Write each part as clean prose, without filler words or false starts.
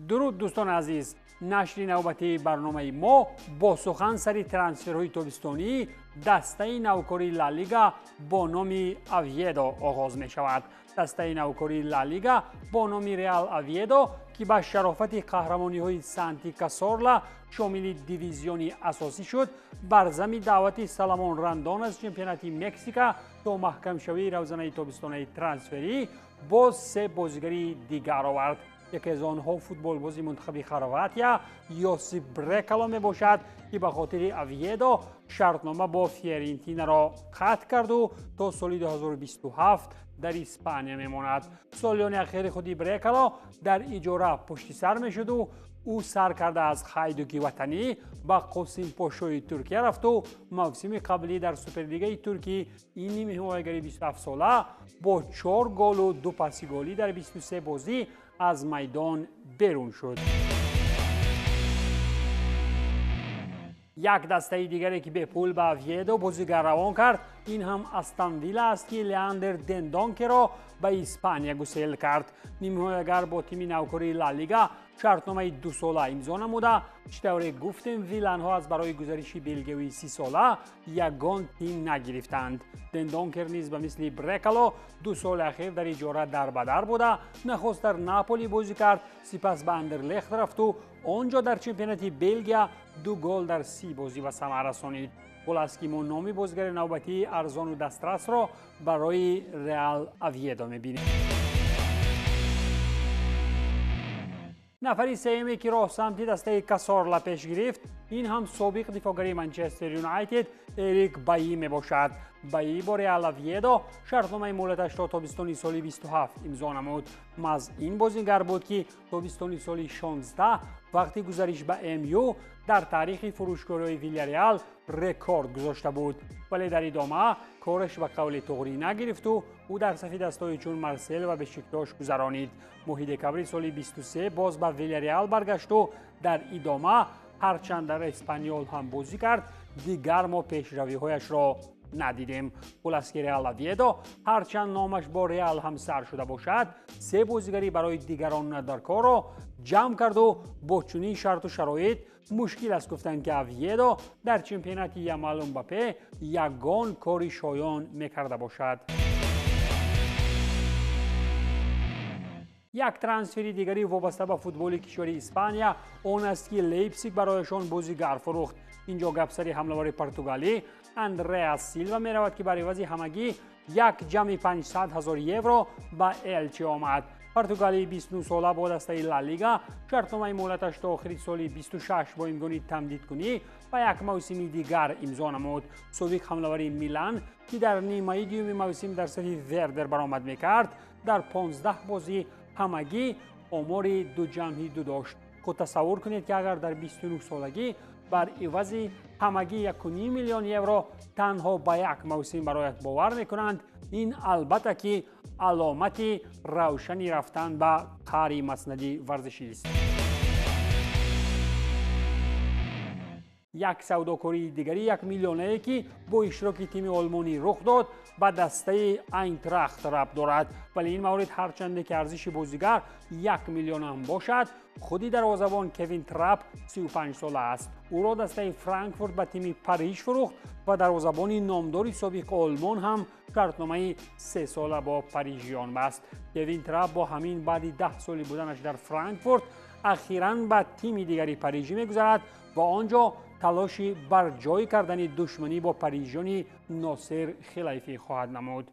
درود دوستان عزیز، نشر نوبتی برنامه ما با سخن سری ترانسفرهای تابستانی دسته نوکاری لالیگا با نام اویدو آغاز می شود. دسته نوکاری لالیگا با نام ریال اویدو که با شرافت قهرمانی های سانتی کاسورلا شامل دیویزیونی اساسی شد، بر زمین دعوت سالمون رندان از چمپیونات مکزیکا تا محکم شوی روزانه تابستانی ترانسفری با سه بازیگری دیگر آورد. یکی از آنها فوتبال بازی منتخب خرواتیا یوسیف برکالو می باشد که به خاطر اویدو شرطنامه با فیورنتینا را قطع کرد و تا سال 2027 در اسپانیا می ماند. سالیان اخیر خودی برکالو در اجاره پشت سر می شد و او سر کرده از خیدوکی وطنی با قاسم پاشوی ترکیه رفت و موسم قبلی در سوپرلیگ ترکی این نیمه حمایتگر 27 ساله با 4 گل و 2 پاس گلی در 23 بازی از میدان بیرون شد. یک دسته دیگری که به پول به اویدو بازیگر روان کرد، این هم استون ویلا است که لیاندر دندونکه را به اسپانیا گسیل کرد. نیمه‌گر با تیم نوکاری لالیگا شرطنامه 2 ساله امضا نموده. چطور گفتیم ویلانها از برای گزارش بلگیوی 30 ساله یگان تیم نگرفتند. دندونکر نیز به مثل برکالو 2 سال اخیر در اجاره در بدر بوده. نخست در ناپولی بازی کرد، سپس به اندرلخت رفت و آنجا در چمپیونات بلژیا 2 گل در 30 بازی به ثمر رسانید. گل است که ما نام بازیگر نوبتی ارزان و دسترس را برای ریال اویدو می‌بینیم. نفری سومی که راه سمت دسته کاسورلا پیش گرفت، این هم سابق دفاعگر منچستر یونایتد اریک بایی می باشد. بایی با ریال اویدو شرطنامه مهلتش تا تابستان سال 27 امضا نمود. از این بازیگر بود که تابستان سال 16 وقتی گزارش به امیو در تاریخ فروشگاه‌های ویلیاریال رکورد گذاشته بود، ولی در ادامه کارش به قول طغری نگرفت و او در صف دسته‌های چون مارسل و بشکتاش گذرانید. ماه دکبر سال 23 باز به ویلیاریال برگشت و در ادامه هرچند در اسپانیول هم بازی کرد، دیگر ما پیشروی‌هایش را ندیدیم. خلاصه ریال اویدو هرچند نامش با ریال هم سر شده باشد، 3 بازیگری برای دیگران در کار را جمع کرد و با چنین شرط و شرایط مشکل است گفتند که اویدو در چمپیونات یامال امباپه یگان کاری شایان میکرده باشد. یک ترانسفر دیگری وابسته به فوتبال کشور اسپانیا آن است که لیپزیگ برایشان بازیگر فروخت. اینجا گپ سر حمله‌ور پرتغالی اندریا سیلوا می رود که برای عوض همگی یک جمع 500,000 یورو به الچه آمد. پرتغالی 29 ساله با دسته لالیگا شرطنامه مهلتش تا آخر سال 26 با امکان تمدید کنی و یک موسم دیگر امضا نمود. سابق حمله‌ور میلان که در نیمه دوم موسم در صف وردر برآمد میکرد، در 15 بازی همگی آمار 2 جمع 2 داشت. خود تصور کنید که اگر در 29 سالگی بر عوض همگی 1.5 میلیون یورو تنها به یک موسم برایت باور میکنند، این البته که علامت روشنی رفتن به قهر مسندی ورزشی است. یک سوداکاری دیگری 1 میلیونی که با اشتراک تیم آلمانی رخ داد به دسته اینتراخت ربط دارد، ولی این مورد هرچند که ارزش بازیگر 1 میلیون هم باشد، خودی دروازه‌بان کوین تراپ 35 ساله است. او را دسته فرانکفورت به تیم پاریژ فروخت و دروازه‌بان نامدار سابق آلمان هم شرطنامه 3 ساله با پاریژیان بست. کوین تراپ با همین بعد 10 سالی بودنش در فرانکفورت اخیراً به تیم دیگری پاریژی می‌گذرد و آنجا تلاشی بر جای کردن دشمنی با پاریژیان ناصر خلیفی خواهد نمود.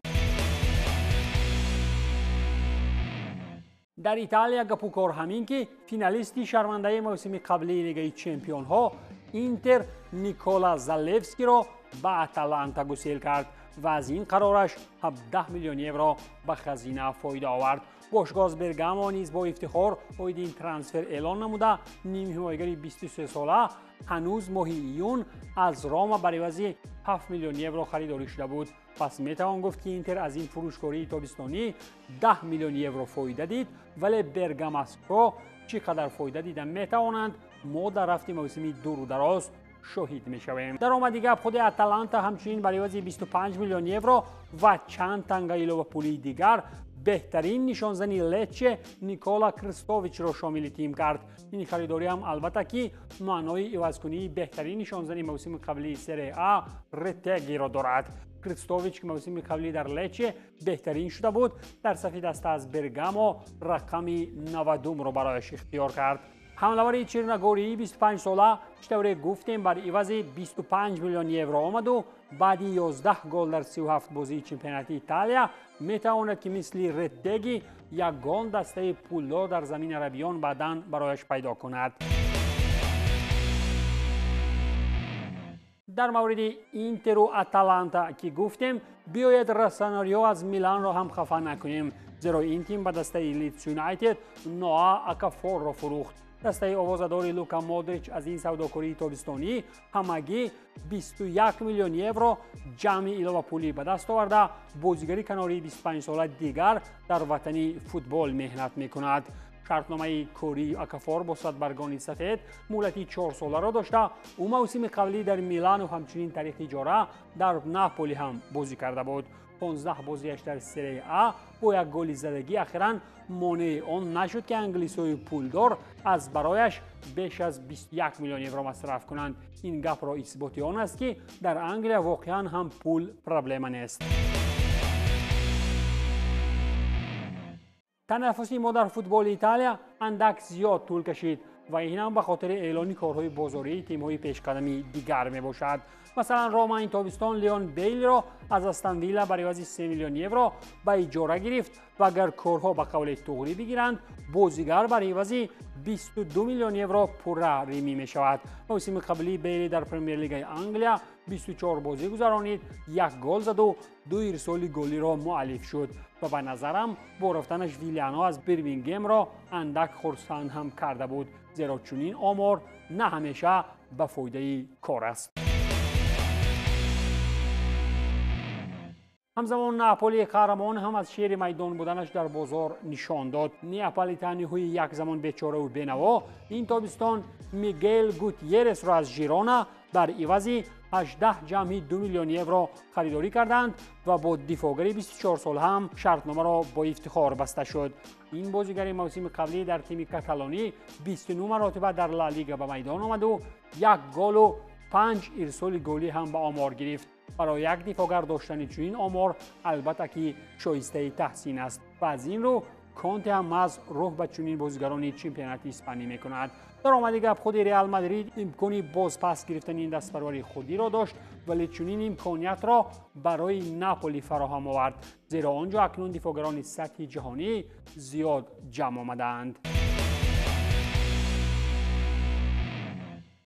در ایتالیا گپ و کار همین که فینالیستی شرمنده موسم قبلی لیگ چمپیون ها اینتر نیکولا زالewski را به اتلانتا گسیل کرد و از این قرارش 17 میلیون یورو به خزینه فایده آورد. باشگاه برگامو نیز با افتخار اوید این ترانسفر اعلان نموده. نیم حمایتگر 23 ساله هنوز ماه ایون از روما برای عوض 7 میلیون یورو خریداری شده بود. پس میتوان گفت که اینتر از این فروشگاری تابستانی 10 میلیون یورو فایده دید، ولی برگاماسکو چقدر فایده دیدن میتوانند ما در هفته موسمی دور و دراز شاهد میشویم. در آمد دیگه خود اتلانتا همچنین برای عوض 25 میلیون یورو و چند تنگه علاوه پولی دیگر بهترین نشانزنی لچه نیکولا کریستوویچ را شامل تیم کرد. این خریداری هم البته که معنای عوض‌کنی بهترین نشانزنی موسم قبلی سری آ رتگی را دارد. کریستوویچ که موسم قبلی در لچه بهترین شده بود، در صف دست از برگامو رقم 90 را برایش اختیار کرد. حمله‌ور چرنگوری 25 ساله چطوری گفتیم بر عوض 25 میلیون یورو آمد و بعد 11 گل در 37 بازی چمپیونات ایتالیا میتواند که مثل رتگی یک گل دسته پولدار در زمین عربیان بعداً برایش پیدا کند. در مورد اینتر و اتلانتا که گفتیم بیاید رسانه‌ها از میلان را هم خفه نکنیم، زیرا این تیم به دسته لیدز یونایتد نوآ اکافور را فروخت. دسته آوازه‌دار لوکا مودریچ از این سوداکاری تابستانی همگی 21 میلیون یورو جمع علاوه پولی به دست آورده بازیگری کناری 25 ساله دیگر در وطن فوتبال مهنت میکند. شرطنامه کوری اکافور با صدبرگان سفید مدتی 4 ساله را داشته. او موسم قبلی در میلان و همچنین تاریخ اجاره در ناپولی هم بازی کرده بود. 15 بازیش در سری آ با یک گل زدگی اخیراً مانع آن نشد که انگلیس‌های پولدار از برایش بیش از 21 میلیون یورو مصرف کنند. این گپ را اثبات آن است که در انگلیا واقعاً هم پول پرابلم نیست. تنافسی ما در فوتبال ایتالیا اندک زیاد طول کشید و این هم به خاطر اعلان کارهای بازاری تیم‌های پیشقدمی دیگر می باشد. مثلا روما این تابستان لیون بیل را از استون ویلا برای عوض 3 میلیون یورو به اجاره گرفت و اگر کارها به قول توغری بگیرند بازیگر برای عوض 22 میلیون یورو پررمی می شود. موسم قبلی بیل در پرمیر لیگ انگلیا 24 بازی گذرانید، یک گل زد و 2 ارسال گلی را مؤلف شد و به نظرم با رفتنش ویلیانا از برمینگهم را اندک خرسند هم کرده بود، زیرا چنین آمار نه همیشه به فایده کار است. همزمان ناپولی قهرمان هم از شیر میدان بودنش در بازار نشان داد. نیاپولیتانی‌های یک زمان بیچاره و بینوا این تابستان میگل گوتیرس را از ژیرونا در عوض 18 جمعی 2 میلیون یورو خریداری کردند و با دفاعگری 24 سال هم شرطنامه را با افتخار بسته شد. این بازیگر موسم قبلی در تیم کاتالانی 29 مرتبه در لالیگا به میدان آمد و 1 گل و 5 ارسال گلی هم به آمار گرفت. برای یک دفاعگر داشتن چنین آمار البته که شایسته تحسین است و از این رو کانته هم از روح به چنین بازیگران چمپیونات اسپانی میکند. در آمده گپ خود ریال مادرید امکانی باز پس گرفتن این دستپروری خودی را داشت، ولی چنین امکانیت را برای ناپولی فراهم آورد، زیرا آنجا اکنون دفاعگران سطح جهانی زیاد جمع آمدند.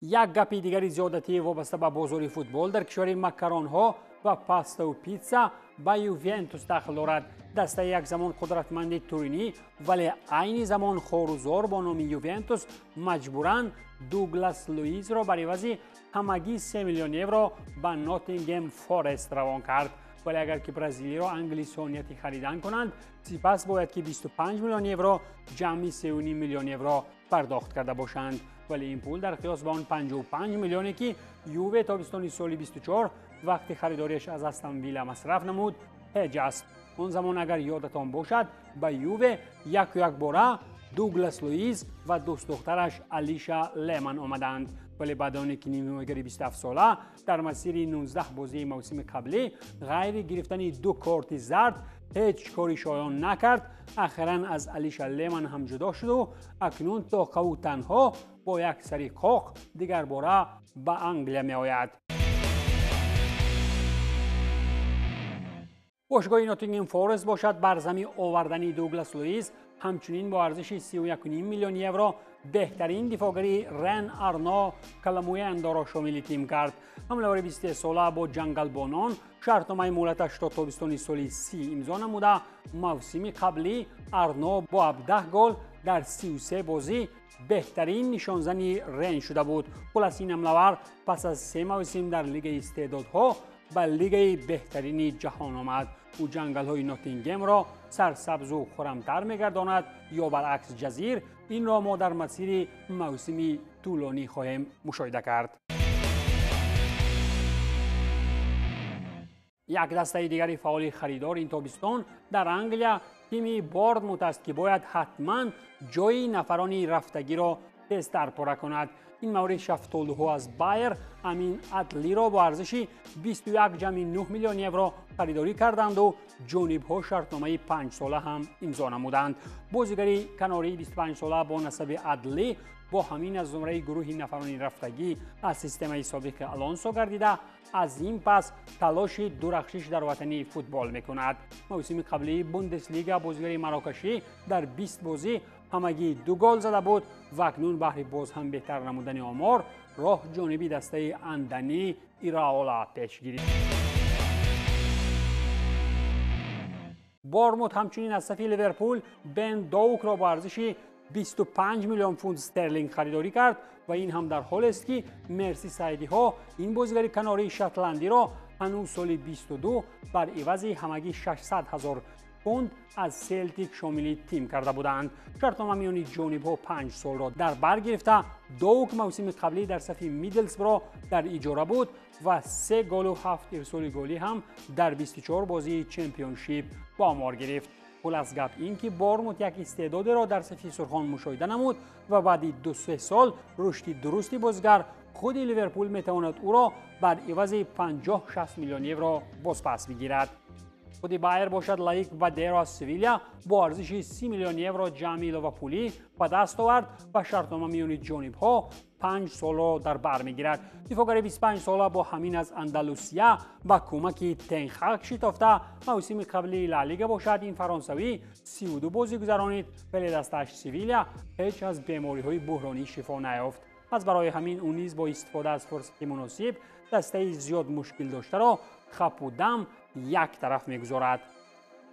یک گپی دیگری زیادتی وابسته به بازار فوتبال در کشور مکرون ها و پاستا و پیتزا به یوونتوس داخل دارد. دسته یک زمان قدرتمند تورینی ولی عین زمان خوارزار با نام یوونتوس مجبورند دوگلاس لوئیز را برای عوض همگی 3 میلیون یورو به ناتینگهم فارست روان کرد. ولی اگر که برزیلی را انگلیس‌ها نیتی خریدن کنند سپس باید که 25 میلیون یورو جمعی 3.5 میلیون یورو پرداخت کرده باشند، ولی این پول در قیاس با آن 55 میلیونی که یووه تابستان سال 24 وقتی خریداریش از استون ویلا مصرف نمود هیچ است. اون زمان اگر یادتان باشد به یووه یک باره دوگلاس لوئیز و دوست دخترش الیشا لیمن آمدند، ولی بعد آن که نیمه‌نگری 27 ساله در مسیر 19 بازی موسم قبلی غیر گرفتن 2 کارت زرد هیچ کاری شایان نکرد، اخیراً از الیشا لیمن هم جدا شد و اکنون تا او تنها با یک سری قاق دیگر باره به انگلیا می آید. باشگاه ناتینگهم فارست باشد برزمی آوردن دوگلاس لوئیز همچنین با ارزش 31.5 میلیون یورو بهترین دفاعگری رن آرنا کلامویند را شامل تیم کرد. حمله‌ور 20 ساله با جنگل بانان شرطنامه مهلتش تا تابستان سال 30 امضا نموده. موسم قبلی آرنا با 17 گل در 33 بازی بهترین نشانزنی رن شده بود. خلاص این حمله‌ور پس از 3 موسم در لیگ استعدادها به لیگ بهترین جهان آمد. او جنگل‌های ناتینگهم را سرسبز و خرمتر می‌گرداند یا برعکس جزیر. این را ما در مسیر موسمی طولانی خواهیم مشاهده کرد. یک دسته دیگری فعال خریدار این تابستان در انگلیا تیم بورنموث است که باید حتما جای نفرانی رفتگی را تستر پره کند. این مورد شفتالوها از بایر امین ادلی را با ارزش 21.9 میلیون یورو خریداری کردند و جانب‌ها شرطنامه 5 ساله هم امضا نمودند. بازیگری کناری 25 ساله با نسب ادلی با همین از زمره گروه نفرانی رفتگی از سیستم سابق آلونسو گردیده از این پس تلاش درخشش در وطنی فوتبال میکند. موسم قبلی بوندسلیگا بازیگر مراکشی در 20 بازی همگی 2 گل زده بود و اکنون بهر باز هم بهتر نمودن آمار راه جانبی دسته اندنی ایراولا پیش گیرید. بورنموث همچنین از طرف لیورپول بن دوک را با ارزش 25 میلیون پوند استرلینگ خریداری کرد و این هم در حالی است که مرسی سایدی ها این بازیگر کناری شتلندی را هنوز سال 22 بر عوض همگی 600,000 پوند از سلتیک شامل تیم کرده بودند. شرطنامه میانی جانب‌ها 5 سال را در بر گرفته. دوک موسم قبلی در صف میدلسبرا در اجاره بود و 3 گل و 7 ارسال گلی هم در 24 بازی چمپیونشیپ با آمار گرفت. خلاص گپ این که بورنموث یک استعداد را در صف سرخان مشاهده نمود و بعد 2-3 سال رشد درستی بازیگر خود لیورپول میتواند او را بر عوض 50-60 میلیون یورو بازپس بگیرد. خود بایر باشد لایک و دیر از سویلیا با ارزش 30 میلیون یورو جمعی و پولی به دست آورد و شرطنامه میانی جانب‌ها 5 سال را در بر میگیرد. دفاعگر 25 ساله با همین از اندلوسیا با کمک تنخاک شتافته موسم قبلی لالیگا باشد این فرانسوی 32 بازی گذرانید ولی دستش سویلیا هیچ از بیماری‌های بحرانی شفا نیافت. از برای همین اون نیز با استفاده از فرصت مناسب دسته زیاد مشکل داشته را خپ و دم یک طرف میگذارد.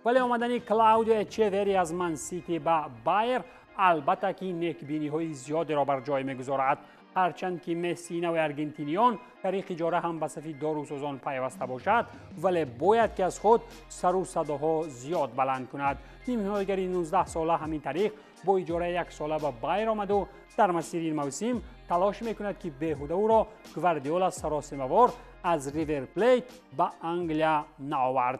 ولی آمدن کلاودیو اچیوری از من سیتی با بایر البته که نیکبینی های زیادی را بر جای میگذارد. هرچند که مسی نو ارگنتینیان طریق اجاره هم به صف داروسازان پیوسته باشد ولی باید که از خود سر و صداها زیاد بلند کند. تیم حمایتگری 19 ساله همین طریق با اجاره 1 ساله به بایر آمد و در مسیر این موسم تلاش میکند که بیهوده او را گواردیولا سراسیمه‌وار از ریور پلیت به انگلیا نآورد.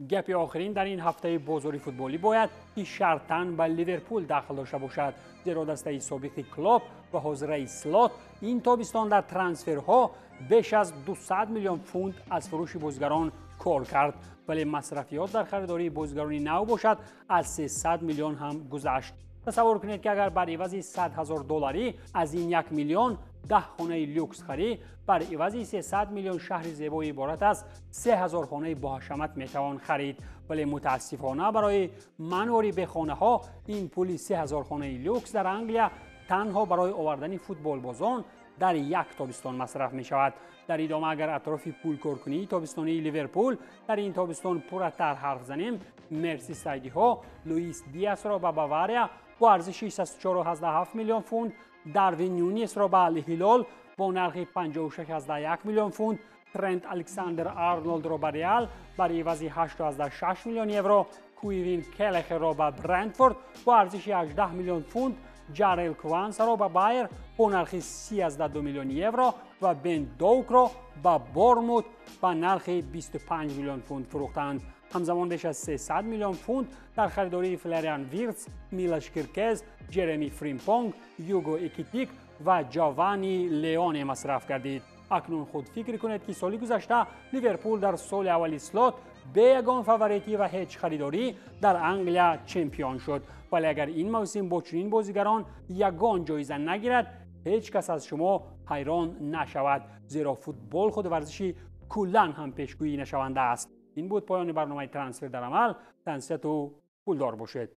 گپ آخرین در این هفته بازار فوتبالی باید که شرطاً به لیورپول داخل داشته باشد، زیرا دسته سابق کلوب و حاضره اسلات این تابستان در ترانسفرها بیش از 200 میلیون پوند از فروش بازیگران کار کرد ولی مصرفیات در خریداری بازیگران نو باشد از 300 میلیون هم گذشت. تصور کنید که اگر بر عوض 100,000 دلاری از این 1 میلیون 10 خانه لوکس خرید بر عوض 300 میلیون شهر زیبا عبارت از 3000 خانه با حشمت میتوان خرید ولی متاسفانه برای منوری به خانه ها این پول 3000 خانه لوکس در انگلیا تنها برای آوردن فوتبال بازان در یک تابستان مصرف می شود. در ادامه اگر اطراف پول کارکنی تابستانی لیورپول در این تابستان پرتر حرف زنیم مرسی سایدی ها لوئیس دیاس را به باواریا با ارزش 64.7 میلیون پوند، داروین نونیز را به الهلال با نرخ 56.1 میلیون پوند، ترنت الکساندر آرنولد را به ریال بر عوض 8.6 میلیون یورو، کویوین کلخ را به برنتفورد با ارزش 18 میلیون پوند، جارل کوانس را به بایر با نرخ 32 میلیون یورو و بن دوک را به بورنموث با نرخ 25 میلیون پوند فروختند. همزمان بیش از 300 میلیون پوند در خریداری فلریان ویرتس، میلاش کرکز، جرمی فریمپونگ، یوگو اکیتیک و جاوانی لیون مصرف کردید. اکنون خود فکر کنید که سالی گذشته لیورپول در سال اول اسلات به یگان فاوریتی و هیچ خریداری در انگلیا چمپیون شد ولی اگر این موسم با چنین بازیگران یگان جایزه نگیرد هیچ کس از شما حیران نشود زیرا فوتبال خود ورزشی کلاً هم پیشگویی نشونده است. این بود پایان برنامه ترانسفر در عمل. تنسیت و پولدار باشید.